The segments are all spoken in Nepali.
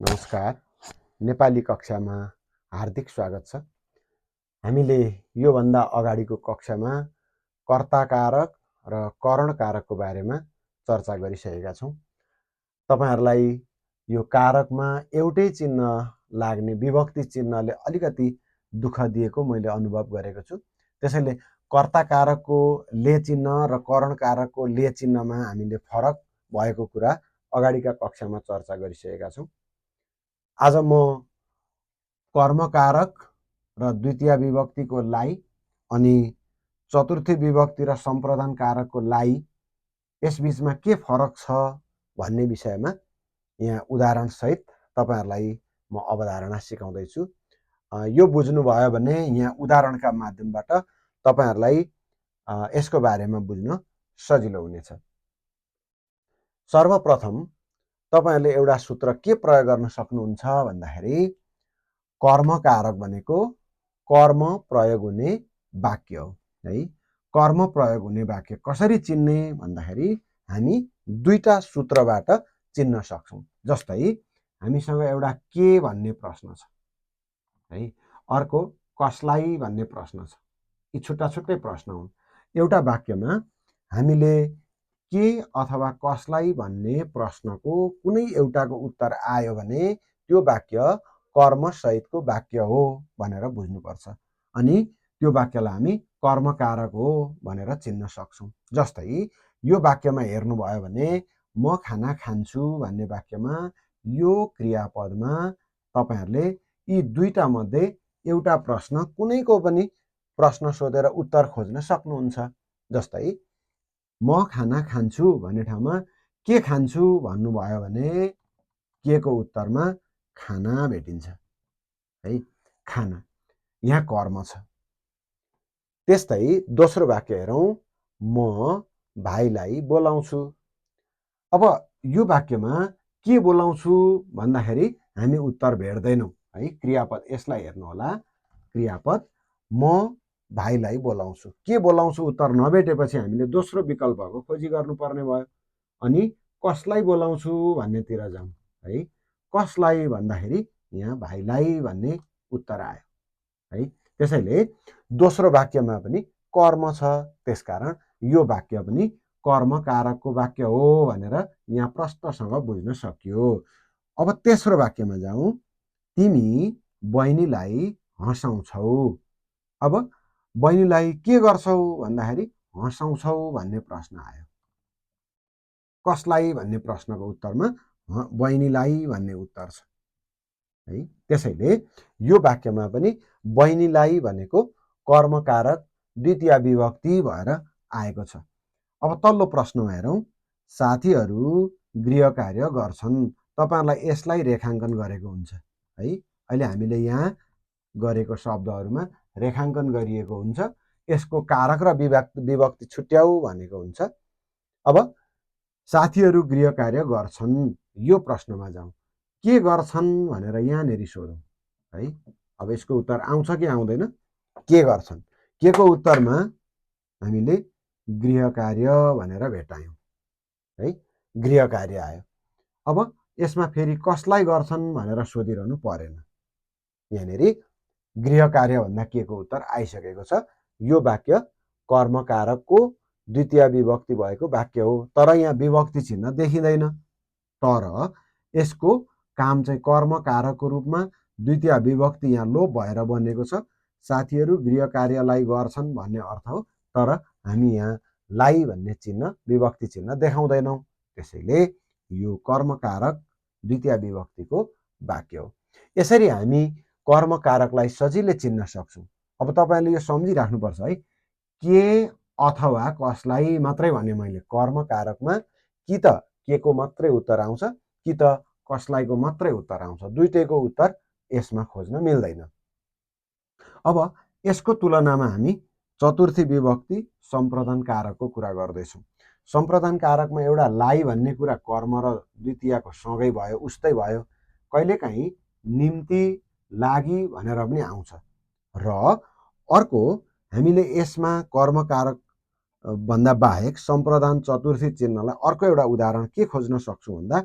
नमस्कार। नेपाली कक्षामा हार्दिक स्वागत छ। हामीले योभन्दा अगाडिको कक्षामा कर्ताकारक र करणकारकको बारेमा चर्चा गरिसकेका छौँ। तपाईहरुलाई यो कारकमा एउटै चिन्ह लाग्ने विभक्ति चिन्हले अलिकति दुःख दिएको मैले अनुभव गरेको छु। त्यसैले कर्ताकारकको ले चिन्ह र करणकारकको ले चिन्हमा हामीले फरक भएको कुरा अगाडिका कक्षामा चर्चा गरिसकेका छौँ। आज म कर्मकारक र द्वितीय विभक्तिको लाई अनि चतुर्थी विभक्ति र सम्प्रदान कारकको लाई यसबीचमा के फरक छ भन्ने विषयमा यहाँ उदाहरण सहित तपाईहरुलाई म अवधारणा सिकाउँदै छु। यो बुझ्नु भयो भने यहाँ उदाहरणका माध्यमबाट तपाईहरुलाई यसको बारेमा बुझ्न सजिलो हुनेछ। सर्वप्रथम तपाईहरुले एउटा सूत्र के प्रयोग गर्न सक्नुहुन्छ भन्दाखेरि कर्मकारक भनेको कर्म प्रयोग हुने वाक्य हो है। कर्म प्रयोग हुने वाक्य कसरी चिन्ने भन्दाखेरि हामी दुईटा सूत्रबाट चिन्न सक्छौं। जस्तै हामीसँग एउटा के भन्ने प्रश्न छ है, अर्को कसलाई भन्ने प्रश्न छ। यी छुट्टा छुट्टै प्रश्न हुन्। एउटा वाक्यमा हामीले के अथवा कसलाई भन्ने प्रश्नको कुनै एउटाको उत्तर आयो भने त्यो वाक्य कर्म सहितको वाक्य हो भनेर बुझ्नुपर्छ। अनि त्यो वाक्यलाई हामी कर्मकारक हो भनेर चिन्न सक्छौं। जस्तै यो वाक्यमा हेर्नुभयो भने म खाना खान्छु भन्ने वाक्यमा यो क्रियापदमा तपाईहरुले यी दुईटा मध्ये एउटा प्रश्न कुनैको पनि प्रश्न सोधेर उत्तर खोज्न सक्नुहुन्छ। जस्तै म खाना खान्छु भन्ने ठाउँमा के खान्छु भन्नुभयो भने के को उत्तरमा खाना भेटिन्छ है। खाना यहाँ कर्म छ। त्यस्तै दोस्रो वाक्य हेरौं, म भाइलाई बोलाउँछु। अब यो वाक्यमा के बोलाउँछु भन्दाखेरि हामी उत्तर भेट्दैनौं है। क्रियापद यसलाई हेर्नु होला। क्रियापद म भाइलाई बोलाउँछु। के बोलाउँछु उत्तर नभेटेपछि हामीले दोस्रो विकल्पको खोजी गर्नुपर्ने भयो। अनि कसलाई बोलाउँछु भन्नेतिर जाउँ है। कसलाई भन्दाखेरि यहाँ भाइलाई भन्ने उत्तर आयो है। त्यसैले दोस्रो वाक्यमा पनि कर्म छ, त्यसकारण यो वाक्य पनि कर्मकारकको वाक्य हो भनेर यहाँ प्रष्टसँग बुझ्न सकियो। अब तेस्रो वाक्यमा जाउँ, तिमी बहिनीलाई हँसाउँछौ। अब बहिनीलाई के गर्छौ भन्दाखेरि हँसाउँछौ भन्ने प्रश्न आयो। कसलाई भन्ने प्रश्नको उत्तरमा बहिनीलाई भन्ने उत्तर छ है। त्यसैले यो वाक्यमा पनि बहिनीलाई भनेको कर्मकारक द्वितीय विभक्ति भएर आएको छ। अब तल्लो प्रश्नमा हेरौं, साथीहरू गृह कार्य गर्छन्। तपाईहरुलाई यसलाई रेखाङ्कन गरेको हुन्छ है। अहिले हामीले यहाँ गरेको शब्दहरुमा रेखाङ्कन गरिएको हुन्छ। यसको कारक र विभक्ति छुट्याऊ भनेको हुन्छ। अब साथीहरू गृह कार्य गर्छन् यो प्रश्नमा जाउँ। के गर्छन् भनेर यहाँनेरि सोधौं है। अब यसको उत्तर आउँछ कि आउँदैन? के गर्छन्। के को उत्तरमा हामीले गृह कार्य भनेर भेटायौं है। गृह कार्य आयो। अब यसमा फेरि कसलाई गर्छन् भनेर सोधिरहनु परेन। यहाँनेरि गृह कार्य भन्दा के को उत्तर आइसकेको छ। यो वाक्य कर्मकारकको द्वितीय विभक्ति भएको वाक्य हो। तर यहाँ विभक्ति चिन्ह देखिँदैन। तर यसको काम चाहिँ कर्मकारकको रूपमा द्वितीय विभक्ति यहाँ लोप भएर बनेको छ। साथीहरू गृह कार्यलाई गर्छन् भन्ने अर्थ हो। तर हामी यहाँ लाई भन्ने चिन्ह विभक्ति चिन्ह देखाउँदैनौं। त्यसैले यो कर्मकारक द्वितीय विभक्तिको वाक्य हो। यसरी हामी कर्मकारकलाई सजिलै चिन्न सक्छौं। अब तपाईले यो सम्झिराख्नुपर्छ है। के अथवा कसलाई मात्रै भने मैले कर्मकारकमा कि त के को मात्रै उत्तर आउँछ कि त कसलाईको मात्रै उत्तर आउँछ। दुईटैको उत्तर यसमा खोज्न मिल्दैन। अब यसको तुलनामा हामी चतुर्थी विभक्ति सम्प्रदान कारकको कुरा गर्दैछौं। सम्प्रदान कारकमा एउटा लाई भन्ने कुरा कर्म र द्वितीयको सँगै भयो, उस्तै भयो। कहिलेकाहीँ निम्ति, लागि भनेर पनि आउँछ। र अर्को हामीले यसमा कर्मकारक भन्दा बाहेक सम्प्रदान चतुर्थी चिन्हलाई अर्को एउटा उदाहरण के खोज्न सक्छौं भन्दा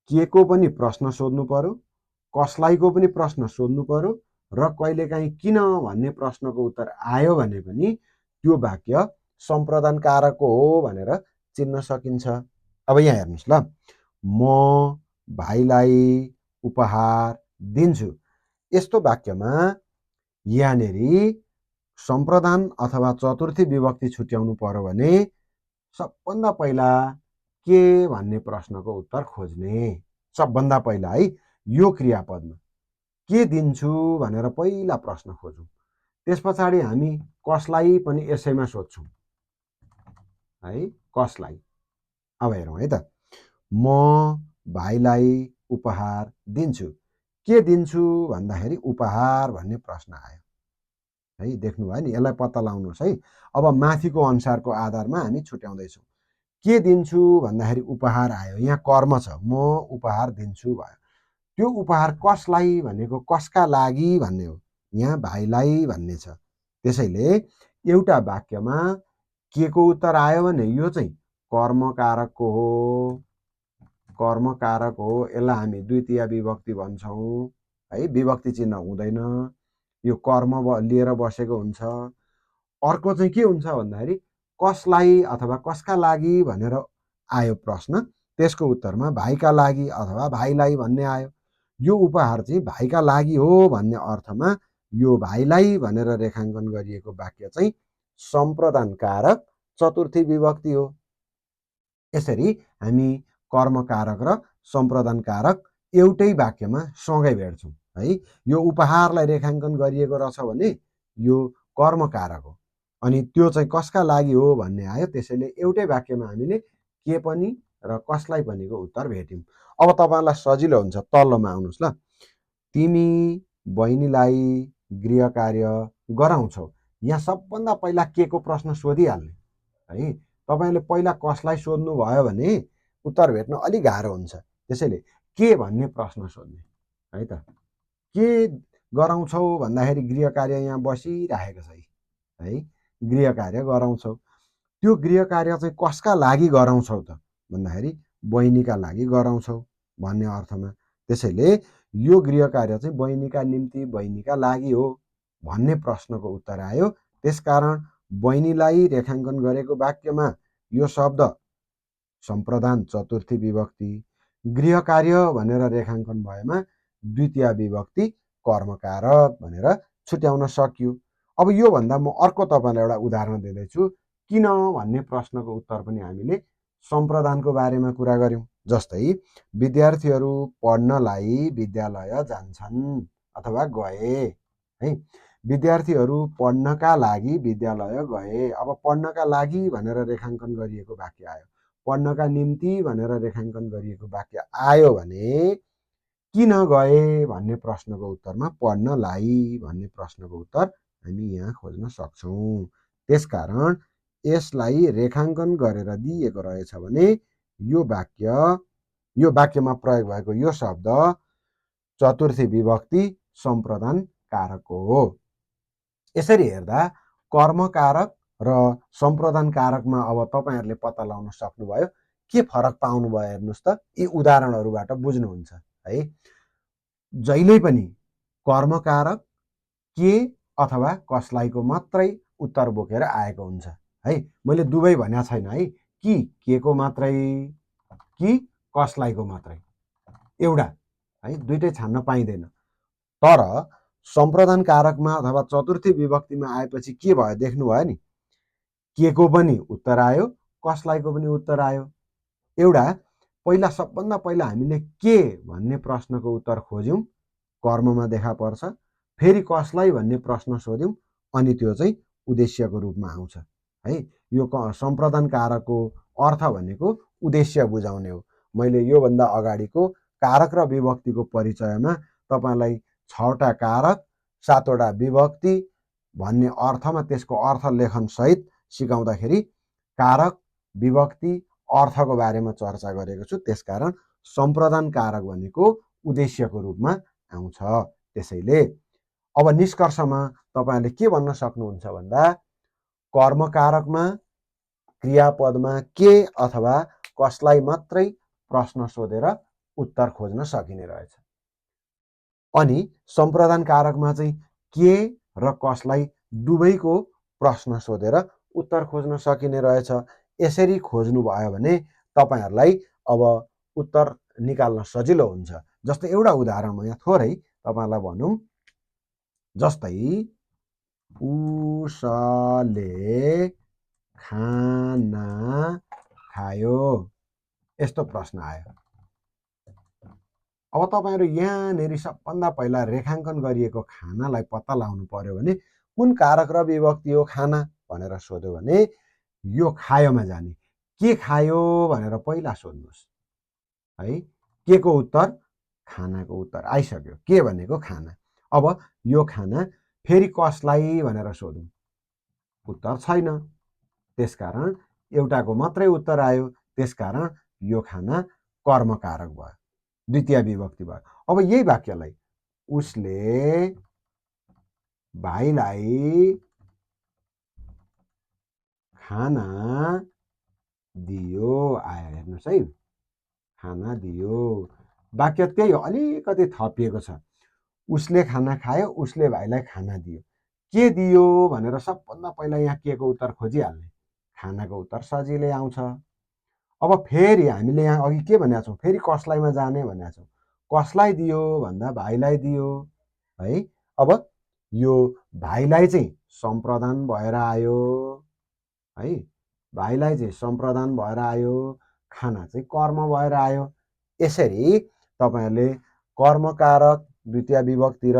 के को पनि प्रश्न सोध्नु पर्यो, कसलाईको पनि प्रश्न सोध्नु पर्यो र कहिलेकाहीँ किन भन्ने प्रश्नको उत्तर आयो भने पनि त्यो वाक्य सम्प्रदान कारकको हो भनेर चिन्न सकिन्छ। अब यहाँ हेर्नुहोस् ल, म भाइलाई उपहार दिन्छु। यस्तो वाक्यमा यहाँनेरि सम्प्रदान अथवा चतुर्थी विभक्ति छुट्याउनु पर्यो भने सबभन्दा पहिला के भन्ने प्रश्नको उत्तर खोज्ने। सबभन्दा पहिला है यो क्रियापदमा के दिन्छु भनेर पहिला प्रश्न खोजौँ। त्यस पछाडि हामी कसलाई पनि यसैमा सोध्छौँ है, कसलाई। अब हेरौँ है त, म भाइलाई उपहार दिन्छु। के दिन्छु भन्दाखेरि उपहार भन्ने प्रश्न आयो है, देख्नुभयो नि, यसलाई पत्ता लगाउनुहोस् है। अब माथिको अनुसारको आधारमा हामी छुट्याउँदैछौँ। के दिन्छु भन्दाखेरि उपहार आयो, यहाँ कर्म छ, म उपहार दिन्छु भयो। त्यो उपहार कसलाई भनेको कसका लागि भन्ने हो, यहाँ भाइलाई भन्ने छ। त्यसैले एउटा वाक्यमा के को उत्तर आयो भने यो चाहिँ कर्मकारकको हो, कर्मकारक हो। यसलाई हामी द्वितीय विभक्ति भन्छौँ है, विभक्ति चिन्ह हुँदैन, यो कर्म लिएर बसेको हुन्छ। अर्को चाहिँ के हुन्छ भन्दाखेरि कसलाई अथवा कसका लागि भनेर आयो प्रश्न, त्यसको उत्तरमा भाइका लागि अथवा भाइलाई भन्ने आयो। यो उपहार चाहिँ भाइका लागि हो भन्ने अर्थमा यो भाइलाई भनेर रेखाङ्कन गरिएको वाक्य चाहिँ सम्प्रदान कारक चतुर्थी विभक्ति हो। यसरी हामी कर्मकारक र सम्प्रदान कारक एउटै वाक्यमा सँगै भेट्छौँ है। यो उपहारलाई रेखाङ्कन गरिएको रहेछ भने यो कर्मकारक हो, अनि त्यो चाहिँ कसका लागि हो भन्ने आयो। त्यसैले एउटै वाक्यमा हामीले के पनि र कसलाई पनिको उत्तर भेट्यौँ। अब तपाईँलाई सजिलो हुन्छ, तल्लोमा आउनुहोस् ल। तिमी बहिनीलाई गृह कार्य गराउँछौ। यहाँ सबभन्दा पहिला के को प्रश्न सोधिहाल्ने है। तपाईँले पहिला कसलाई सोध्नु भयो भने उत्तर भेट्न अलिक गाह्रो हुन्छ। त्यसैले के भन्ने प्रश्न सोध्ने है त। के गराउँछौ भन्दाखेरि गृह कार्य यहाँ बसिरहेको छ है, गृह कार्य गराउँछौ। त्यो गृह कार्य चाहिँ कसका लागि गराउँछौ त भन्दाखेरि बहिनीका लागि गराउँछौ भन्ने अर्थमा। त्यसैले यो गृह कार्य चाहिँ बहिनीका निम्ति, बहिनीका लागि हो भन्ने प्रश्नको उत्तर आयो। त्यसकारण बहिनीलाई रेखाङ्कन गरेको वाक्यमा यो शब्द सम्प्रदान चतुर्थी विभक्ति, गृह कार्य भनेर रेखाङ्कन भएमा द्वितीय विभक्ति कर्मकारक भनेर छुट्याउन सकियो। अब योभन्दा म अर्को तपाईँलाई एउटा उदाहरण दिँदैछु। किन भन्ने प्रश्नको उत्तर पनि हामीले सम्प्रदानको बारेमा कुरा गऱ्यौँ। जस्तै विद्यार्थीहरू पढ्नलाई विद्यालय जान्छन् अथवा गए है। विद्यार्थीहरू पढ्नका लागि विद्यालय गए। अब पढ्नका लागि भनेर रेखाङ्कन गरिएको वाक्य आयो, पढ्नका निम्ति भनेर रेखाङ्कन गरिएको वाक्य आयो भने किन गए भन्ने प्रश्नको उत्तरमा पढ्नलाई भन्ने प्रश्नको उत्तर हामी यहाँ खोज्न सक्छौँ। त्यसकारण यसलाई रेखाङ्कन गरेर दिएको रहेछ भने यो वाक्यमा प्रयोग भएको यो शब्द चतुर्थी विभक्ति सम्प्रदान कारकको हो। यसरी हेर्दा कर्मकारक र सम्प्रदान कारकमा अब तपाईँहरूले पत्ता लगाउन सक्नुभयो। के फरक पाउनुभयो हेर्नुहोस् त, यी उदाहरणहरूबाट बुझ्नुहुन्छ है। जहिले पनि कर्मकारक के अथवा कसलाईको मात्रै उत्तर बोकेर आएको हुन्छ है। मैले दुवै भनेको छैन है, कि के को मात्रै कि कसलाईको मात्रै, एउटा है, दुइटै छान्न पाइँदैन। तर सम्प्रदान कारकमा अथवा चतुर्थी विभक्तिमा आएपछि के भयो देख्नुभयो नि, के को पनि उत्तर आयो, कसलाईको पनि उत्तर आयो। एउटा पहिला सबभन्दा पहिला हामीले के भन्ने प्रश्नको उत्तर खोज्यौँ, कर्ममा देखा पर्छ। फेरि कसलाई भन्ने प्रश्न सोध्यौँ, अनि त्यो चाहिँ उद्देश्यको रूपमा आउँछ है। यो सम्प्रदान कारकको अर्थ भनेको उद्देश्य बुझाउने हो। मैले योभन्दा अगाडिको कारक र विभक्तिको परिचयमा तपाईँलाई 6वटा कारक 7वटा विभक्ति भन्ने अर्थमा त्यसको अर्थ लेखनसहित सिकाउँदाखेरि कारक विभक्ति अर्थको बारेमा चर्चा गरेको छु। त्यसकारण सम्प्रदान कारक भनेको उद्देश्यको रूपमा आउँछ। त्यसैले अब निष्कर्षमा तपाईँले के भन्न सक्नुहुन्छ भन्दा कर्मकारकमा क्रियापदमा के अथवा कसलाई मात्रै प्रश्न सोधेर उत्तर खोज्न सकिने रहेछ। अनि सम्प्रदान कारकमा चाहिँ के र कसलाई दुवैको प्रश्न सोधेर उत्तर खोज्न सकिने रहेछ। यसरी खोज्नुभयो भने तपाईहरुलाई अब उत्तर निकाल्न सजिलो हुन्छ। जस्तै एउटा उदाहरण म यहाँ थोरै तपाईहरुलाई भनौं। जस्तै उसले खाना खायो, यस्तो प्रश्न आयो। अब तपाईहरु यहाँनेरि सबभन्दा पहिला रेखाङ्कन गरिएको खानालाई पत्ता लगाउनु पर्यो भने कुन कारक र विभक्ति हो खाना भनेर सोध्यो भने यो खायोमा जाने। के खायो भनेर पहिला सोध्नुस् है। के को उत्तर खानाको उत्तर आइसक्यो। के भनेको खाना। अब यो खाना फेरि कसलाई भनेर सोधौं, उत्तर छैन। त्यसकारण एउटाको मात्रै उत्तर आयो। त्यसकारण यो खाना कर्मकारक भयो, द्वितीय विभक्ति भयो। अब यही वाक्यलाई उसले भाइलाई खाना दियो, आयो हेर्नुस् है, खाना दियो। वाक्य त्यही हो, अलिकति थपिएको छ। उसले खाना खायो, उसले भाइलाई खाना दियो। के दियो भनेर सबभन्दा पहिला यहाँ के को उत्तर खोजिहाल्ने। खानाको उत्तर सजिलै आउँछ। अब फेरि हामीले यहाँ अघि के भनेका छौं, फेरि कसलाईमा जाने भनेका छौं। कसलाई दियो भन्दा भाइलाई दियो है। अब यो भाइलाई चाहिँ सम्प्रदान भएर आयो है। भाइलाई चाहिँ सम्प्रदान भएर आयो, खाना चाहिँ कर्म भएर आयो। यसरी तपाईहरुले कर्मकारक, द्वितीय विभक्ति र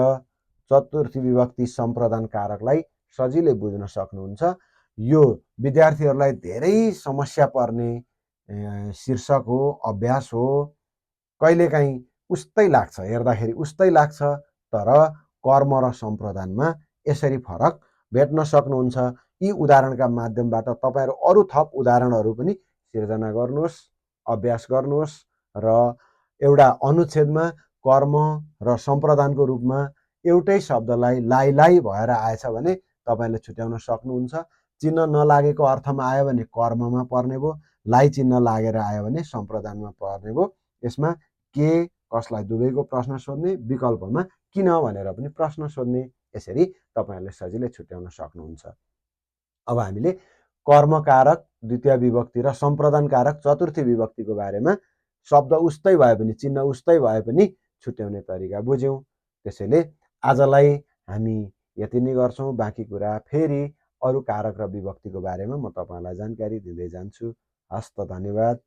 चतुर्थी विभक्ति सम्प्रदान कारकलाई सजिलै बुझ्न सक्नुहुन्छ। यो विद्यार्थीहरुलाई धेरै समस्या पर्ने शीर्षक हो, अभ्यास हो। कहिलेकाहीँ उस्तै लाग्छ, हेर्दाखेरि उस्तै लाग्छ, तर कर्म र सम्प्रदानमा यसरी फरक भेट्न सक्नुहुन्छ। यी उदाहरणका माध्यमबाट तपाईहरु अरु थप उदाहरणहरु पनि सिर्जना गर्नुहोस्, अभ्यास गर्नुहोस् र एउटा अनुच्छेदमा कर्म र सम्प्रदानको रूपमा एउटै शब्दलाई लाई भएर आएछ भने तपाईले छुट्याउन सक्नुहुन्छ। चिन्ह नलागेको अर्थमा आयो भने कर्ममा पर्ने भो, लाई चिन्ह लागेर आयो भने सम्प्रदानमा पर्ने भो। यसमा के कसलाई दुवैको प्रश्न सोध्ने, विकल्पमा किन भनेर पनि प्रश्न सोध्ने। यसरी तपाईहरुले सजिलै छुट्याउन सक्नुहुन्छ। अब हामीले कर्मकारक, द्वितीय विभक्ति र सम्प्रदान कारक, चतुर्थी विभक्तिको बारेमा शब्द उस्तै भए पनि, चिन्ह उस्तै भए पनि छुट्याउने तरिका बुझ्यौं। त्यसैले आजलाई हामी यति नै गर्छौं। बाँकी कुरा फेरि अरु कारक र विभक्तिको बारेमा म तपाईहरुलाई जानकारी दिँदै जान्छु। हस्त, धन्यवाद।